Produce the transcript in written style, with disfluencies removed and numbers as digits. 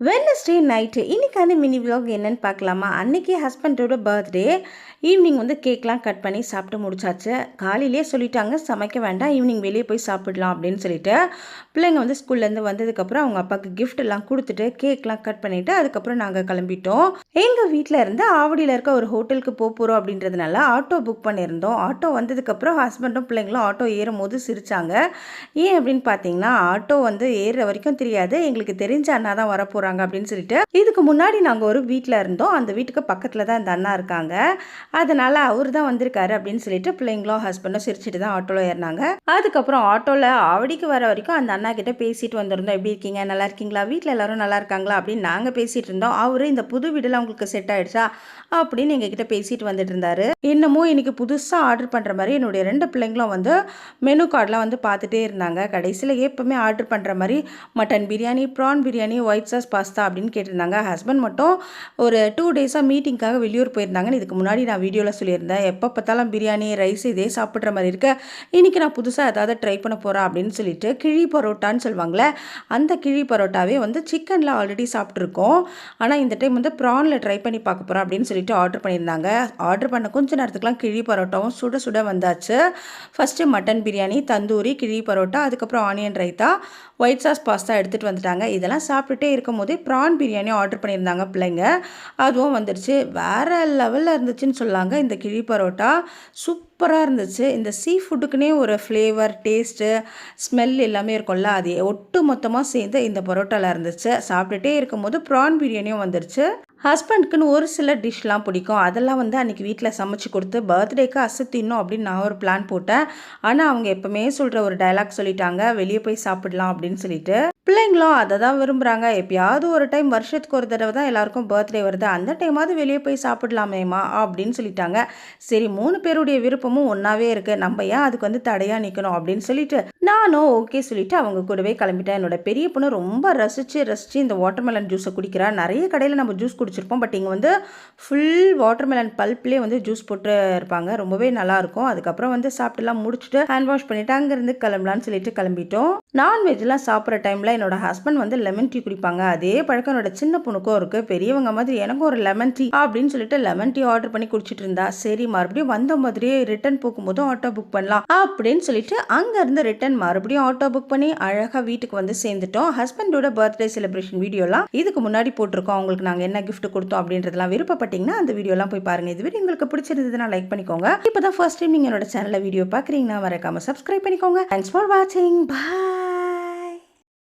Wednesday night இன்றைக்கான mini vlog என்னன்னு பார்க்கலாமா. அன்றைக்கி ஹஸ்பண்டோட பர்த்டே. ஈவினிங் வந்து கேக்லாம் கட் பண்ணி சாப்பிட்டு முடிச்சாச்சு. காலையிலே சொல்லிட்டாங்க சமைக்க வேண்டாம், ஈவினிங் வெளியே போய் சாப்பிடலாம் அப்படின்னு சொல்லிட்டு. பிள்ளைங்க வந்து ஸ்கூல்லேருந்து வந்ததுக்கப்புறம் அவங்க அப்பாவுக்கு கிஃப்ட் எல்லாம் கொடுத்துட்டு கேக்லாம் கட் பண்ணிவிட்டு அதுக்கப்புறம் நாங்கள் கிளம்பிட்டோம். எங்கள் வீட்டில் இருந்து ஆவடியில் இருக்க ஒரு ஹோட்டலுக்கு போகிறோம் அப்படின்றதுனால ஆட்டோ புக் பண்ணியிருந்தோம். ஆட்டோ வந்ததுக்கப்புறம் ஹஸ்பண்டும் பிள்ளைங்களும் ஆட்டோ ஏறும் போது சிரித்தாங்க. ஏன் அப்படின்னு பார்த்தீங்கன்னா, ஆட்டோ வந்து ஏறுற வரைக்கும் தெரியாது, எங்களுக்கு தெரிஞ்ச அண்ணா தான் வரப்போகிறாங்க அப்படின்னு சொல்லிட்டு. இதுக்கு முன்னாடி நாங்கள் ஒரு வீட்டில் இருந்தோம், அந்த வீட்டுக்கு பக்கத்தில் தான் இந்த அண்ணா இருக்காங்க. அதனால அவர் தான் வந்திருக்காரு அப்படின்னு சொல்லிட்டு பிள்ளைங்களும் ஹஸ்பண்டும் சிரிச்சுட்டு தான் ஆட்டோவில் ஏறினாங்க. அதுக்கப்புறம் ஆட்டோவில் ஆவடிக்கு வர வரைக்கும் அந்த அண்ணா கிட்ட பேசிட்டு வந்திருந்தோம். எப்படி இருக்கீங்க, நல்லா இருக்கீங்களா, வீட்டில் எல்லாரும் நல்லா இருக்காங்களா அப்படின்னு நாங்கள் பேசிட்டு இருந்தோம். அவரு இந்த புது வீடெல்லாம் உங்களுக்கு செட் ஆயிடுச்சா அப்படின்னு எங்ககிட்ட பேசிட்டு வந்துட்டு இருந்தாரு. என்னமோ இன்னைக்கு புதுசாக ஆர்டர் பண்ணுற மாதிரி என்னுடைய 2 பிள்ளைங்களும் வந்து மெனு கார்டெலாம் வந்து பார்த்துட்டே இருந்தாங்க. கடைசியில் எப்பவுமே ஆர்டர் பண்ணுற மாதிரி mutton biryani, prawn biryani, white sauce pasta அப்படின்னு கேட்டிருந்தாங்க. ஹஸ்பண்ட் மட்டும் ஒரு 2 டேஸாக மீட்டிங்காக வெளியூர் போயிருந்தாங்கன்னு இதுக்கு முன்னாடி நான் வீடியோவில் சொல்லியிருந்தேன். எப்போ பார்த்தாலும் பிரியாணி ரைஸ் இதே சாப்பிட்ற மாதிரி இருக்க, இன்றைக்கி நான் புதுசாக ஏதாவது ட்ரை பண்ண போகிறேன் அப்படின்னு சொல்லிட்டு கிழி பரோட்டான்னு சொல்லுவாங்களே, அந்த கிழி பரோட்டாவே வந்து சிக்கனில் ஆல்ரெடி சாப்பிட்ருக்கோம். ஆனால் இந்த டைம் வந்து ப்ரானில் ட்ரை பண்ணி பார்க்க போகிறேன் அப்படின்னு சொல்லிட்டு ஆர்டர் பண்ணியிருந்தாங்க. ஆர்டர் பண்ண கொஞ்சம் நேரத்துக்குலாம் கிழி பரோட்டாவும் சுட சுட வந்தாச்சு. ஃபஸ்ட்டு மட்டன் பிரியாணி, தந்தூரி, கிழி பரோட்டா, அதுக்கப்புறம் onion raita, white sauce pasta எடுத்துகிட்டு வந்துட்டாங்க. இதெல்லாம் சாப்பிட்டுட்டே இருக்கும் போதே ப்ரான் பிரியாணி ஆர்டர் பண்ணியிருந்தாங்க பிள்ளைங்க. அதுவும் வந்துடுச்சு. வேறு லெவலில் இருந்துச்சுன்னு சொல்லாங்க. இந்த கிழி பரோட்டா சூப்பராக இருந்துச்சு. இந்த சீ ஃபுட்டுக்குன்னே ஒரு ஃப்ளேவர், டேஸ்ட்டு, ஸ்மெல் எல்லாமே இருக்கும்ல, அது ஒட்டு மொத்தமாக சேர்ந்து இந்த பரோட்டாவில் இருந்துச்சு. சாப்பிட்டுட்டே இருக்கும்போது ப்ரான் பிரியாணியும் வந்துடுச்சு. ஹஸ்பண்டுக்குன்னு ஒரு சில டிஷ்லாம் பிடிக்கும், அதெல்லாம் வந்து அன்றைக்கி வீட்டில் சமைச்சு கொடுத்து பர்த்டேக்கு அசத்திடணும் அப்படின்னு நான் ஒரு பிளான் போட்டேன். ஆனால் அவங்க எப்போவுமே சொல்கிற ஒரு டைலாக் சொல்லிட்டாங்க, வெளியே போய் சாப்பிடலாம் அப்படின்னு சொல்லிட்டு. பிள்ளைங்களும் அதை தான் விரும்புகிறாங்க. எப்பயாவது ஒரு டைம், வருஷத்துக்கு ஒரு தடவை தான் எல்லாருக்கும் பர்த்டே வருது, அந்த டைமாவது வெளியே போய் சாப்பிடலாமேம்மா அப்படின்னு சொல்லிட்டாங்க. சரி, 3 பேருடைய விருப்பமும் ஒன்றாவே இருக்குது, நம்ம ஏன் அதுக்கு வந்து தடையாக நிற்கணும் அப்படின்னு சொல்லிட்டு நானும் ஓகே சொல்லிவிட்டு அவங்க கூடவே கிளம்பிட்டேன். என்னோட பெரிய பொண்ணு ரொம்ப ரசித்து இந்த வாட்டர்மெலன் ஜூஸை குடிக்கிறா. நிறைய கடையில் நம்ம ஜூஸ் குடிச்சிருப்போம், பட் இங்கே வந்து ஃபுல் வாட்டர்மெலன் பல்ப்லேயே வந்து ஜூஸ் போட்டு இருப்பாங்க, ரொம்பவே நல்லாயிருக்கும். அதுக்கப்புறம் வந்து சாப்பிட்டுலாம் முடிச்சுட்டு ஹேண்ட் வாஷ் பண்ணிவிட்டு அங்கேருந்து கிளம்பலான்னு சொல்லிட்டு கிளம்பிட்டோம். நான்வெஜ்லாம் சாப்பிட்ற டைமில் என்னோட ஹஸ்பண்ட் வந்து லெமன் டீ குடிப்பாங்க. அதே பழக்கம் என்னோட சின்ன பொண்ணுக்கும் இருக்குது. பெரியவங்க மாதிரி எனக்கும் ஒரு லெமன் டீ அப்படின்னு சொல்லிட்டு லெமன் டீ ஆர்டர் பண்ணி குடிச்சிட்டு இருந்தா. சரி, மறுபடியும் வந்த மாதிரியே ரிட்டன் போகும்போதும் ஆட்டோ புக் பண்ணலாம் அப்படின்னு சொல்லிட்டு அங்கேருந்து ரிட்டன் மறுபடியும் ஆட்டோ புக் பண்ணி அழகாக வீட்டுக்கு வந்து சேர்ந்துட்டோம். ஹஸ்பண்டோட பர்த்டே செலிப்ரேஷன் வீடியோலாம் இதுக்கு முன்னாடி போட்டிருக்கோம். அவங்களுக்கு நாங்கள் என்ன கிஃப்ட் கொடுத்தோம் அப்படின்றதெல்லாம் விருப்பப்பட்டீங்கன்னா அந்த வீடியோலாம் போய் பாருங்கள். இது வீடியோ உங்களுக்கு பிடிச்சிருந்ததுன்னா லைக் பண்ணிக்கோங்க. இப்போ தான் ஃபர்ஸ்ட் டைம் நீங்கள் என்னோட சேனலில் வீடியோ பார்க்குறீங்கன்னா மறக்காம சப்ஸ்கிரைப் பண்ணிக்கோங்க. தேங்க்ஸ் ஃபார் வாட்சிங். பாய்.